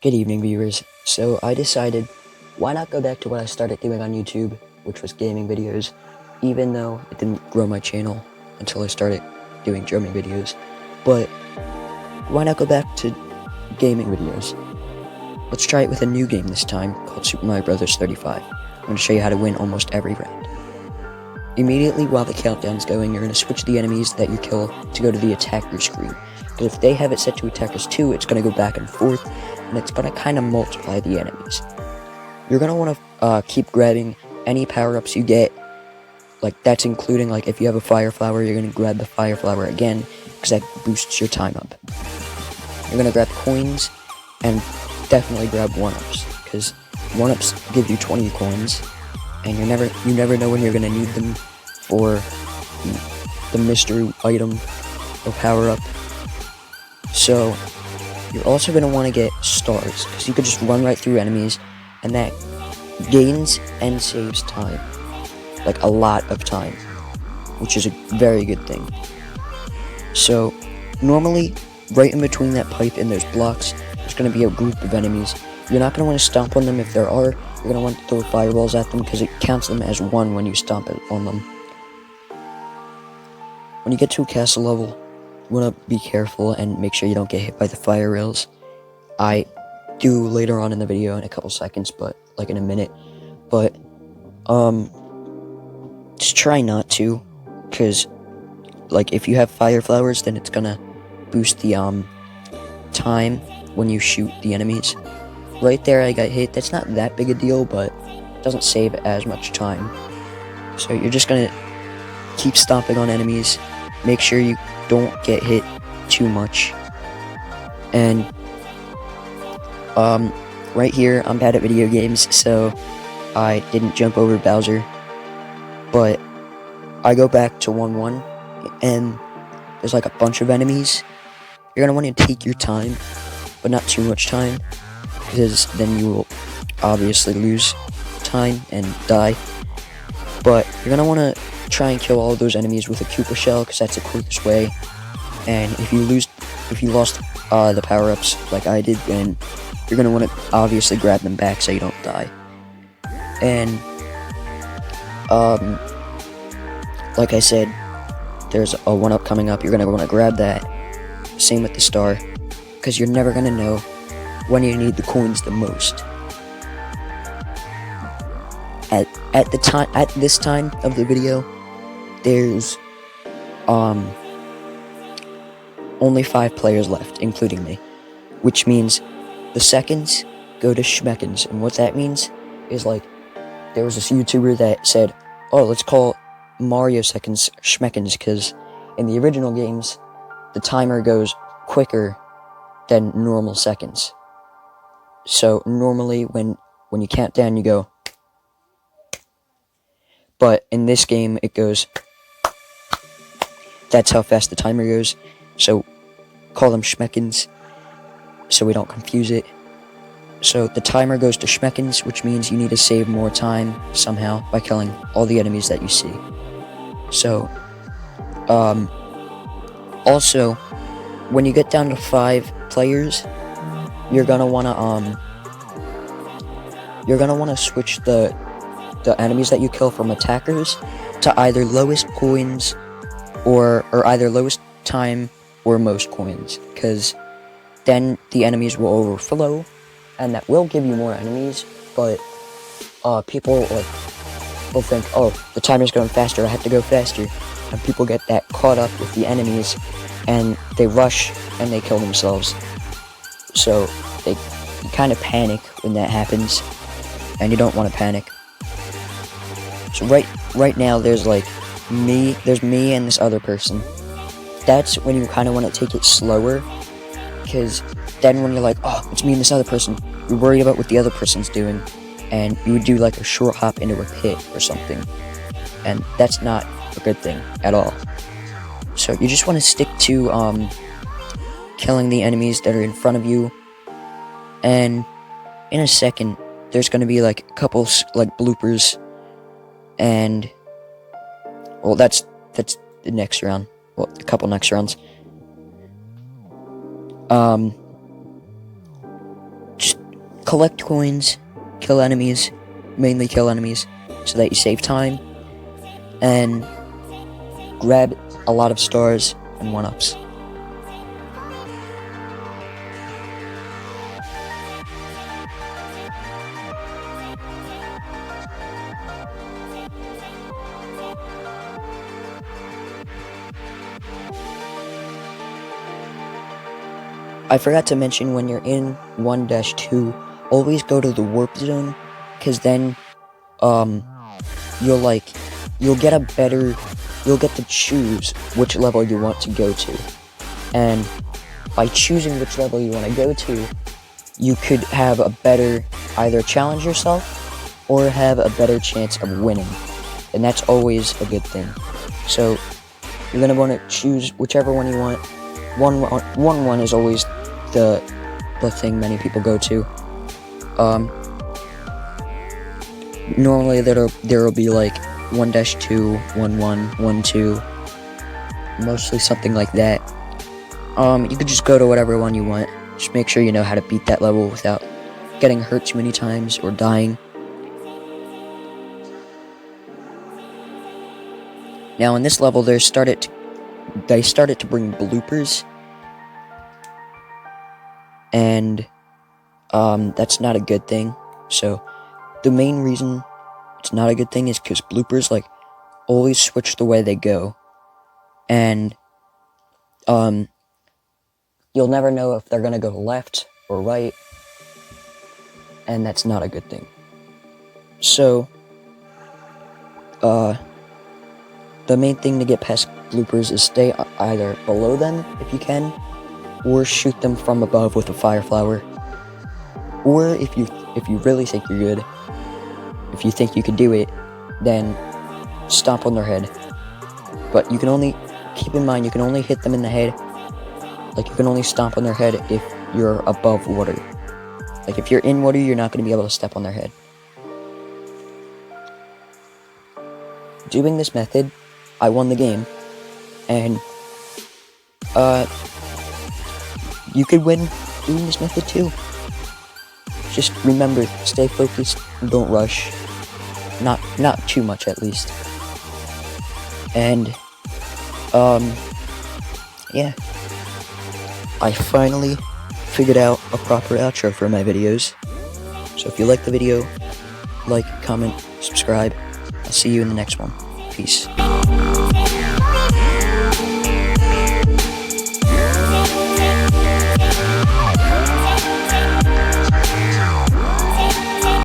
Good evening, viewers. So I decided, why not go back to what I started doing on YouTube, which was gaming videos, even though it didn't grow my channel until I started doing drumming videos. But why not go back to gaming videos? Let's try it with a new game this time, called Super Mario Bros. 35. I'm going to show you how to win almost every round. Immediately while the countdown's going, you're going to switch the enemies that you kill to go to the attacker screen. Because if they have it set to attackers 2, it's going to go back and forth, and it's going to kind of multiply the enemies. You're going to want to keep grabbing any power-ups you get. Like, that's including, like, if you have a fire flower, you're going to grab the fire flower again, because that boosts your time up. You're going to grab coins, and definitely grab 1-ups, because 1-ups give you 20 coins, and you never know when you're going to need them for the mystery item or power-up. So, you're also going to want to get stars, because you could just run right through enemies, and that gains and saves time. Like, a lot of time, which is a very good thing. So, normally, right in between that pipe and those blocks, there's going to be a group of enemies. You're not going to want to stomp on them if there are. You're going to want to throw fireballs at them, because it counts them as 1 when you stomp on them. When you get to a castle level, you want to be careful and make sure you don't get hit by the fire rails. I do later on in the video in a couple seconds, but like in a minute. But just try not to, because like if you have fire flowers, then it's gonna boost the time when you shoot the enemies. Right there I got hit. That's not that big a deal, but it doesn't save as much time. So you're just gonna keep stomping on enemies. Make sure you don't get hit too much. And right here I'm bad at video games, so I didn't jump over Bowser, but I go back to 1-1 and there's like a bunch of enemies. You're gonna want to take your time, but not too much time, because then you will obviously lose time and die. But you're gonna want to try and kill all of those enemies with a Koopa Shell, because that's the quickest way. And if you lost the power-ups like I did, then you're gonna want to obviously grab them back so you don't die. And like I said, there's a 1-up coming up. You're gonna want to grab that. Same with the star, because you're never gonna know when you need the coins the most. At this time of the video, there's only 5 players left, including me, which means the seconds go to Schmeckens. And what that means is, like, there was this YouTuber that said, oh, let's call Mario seconds Schmeckens, because in the original games the timer goes quicker than normal seconds. So normally when you count down, you go, but in this game it goes, that's how fast the timer goes. So call them Schmeckens so we don't confuse it. So the timer goes to Schmeckens, which means you need to save more time somehow by killing all the enemies that you see. So also, when you get down to 5 players, you're gonna wanna switch the enemies that you kill from attackers to either lowest coins or either lowest time or most coins, because then the enemies will overflow, and that will give you more enemies. But people will think, oh, the timer's going faster, I have to go faster, and people get that caught up with the enemies, and they rush and they kill themselves. So you kind of panic when that happens, and you don't want to panic. So right now there's like me and this other person. That's when you kind of want to take it slower, because then when you're like, oh, it's me and this other person, you're worried about what the other person's doing, and you would do like a short hop into a pit or something, and that's not a good thing at all. So you just want to stick to killing the enemies that are in front of you. And in a second there's going to be like a couple like bloopers, and well, that's the next round. Well, a couple next rounds. Just collect coins, kill enemies, mainly kill enemies, so that you save time, and grab a lot of stars and 1-ups. I forgot to mention, when you're in 1-2, always go to the warp zone, because then, you'll get to choose which level you want to go to. And by choosing which level you want to go to, you could have a better, either challenge yourself, or have a better chance of winning. And that's always a good thing. So, you're going to want to choose whichever one you want. 1-1 is always the thing many people go to. Normally there'll be like 1-2, 1-1, 1-2, mostly something like that. You could just go to whatever one you want. Just make sure you know how to beat that level without getting hurt too many times or dying. Now in this level, they started to bring bloopers, and that's not a good thing. So the main reason it's not a good thing is because bloopers always switch the way they go, and you'll never know if they're gonna go left or right, and that's not a good thing. So the main thing to get past bloopers is stay either below them if you can, or shoot them from above with a fire flower. Or if you really think you're good, if you think you can do it, then stomp on their head. But you can only keep in mind, you can only hit them in the head. You can only stomp on their head if you're above water. If you're in water, you're not going to be able to step on their head. Doing this method, I won the game, and you could win doing this method too. Just remember, stay focused, don't rush, not too much at least. And yeah, I finally figured out a proper outro for my videos. So if you like the video, like, comment, subscribe. I'll see you in the next one. Peace.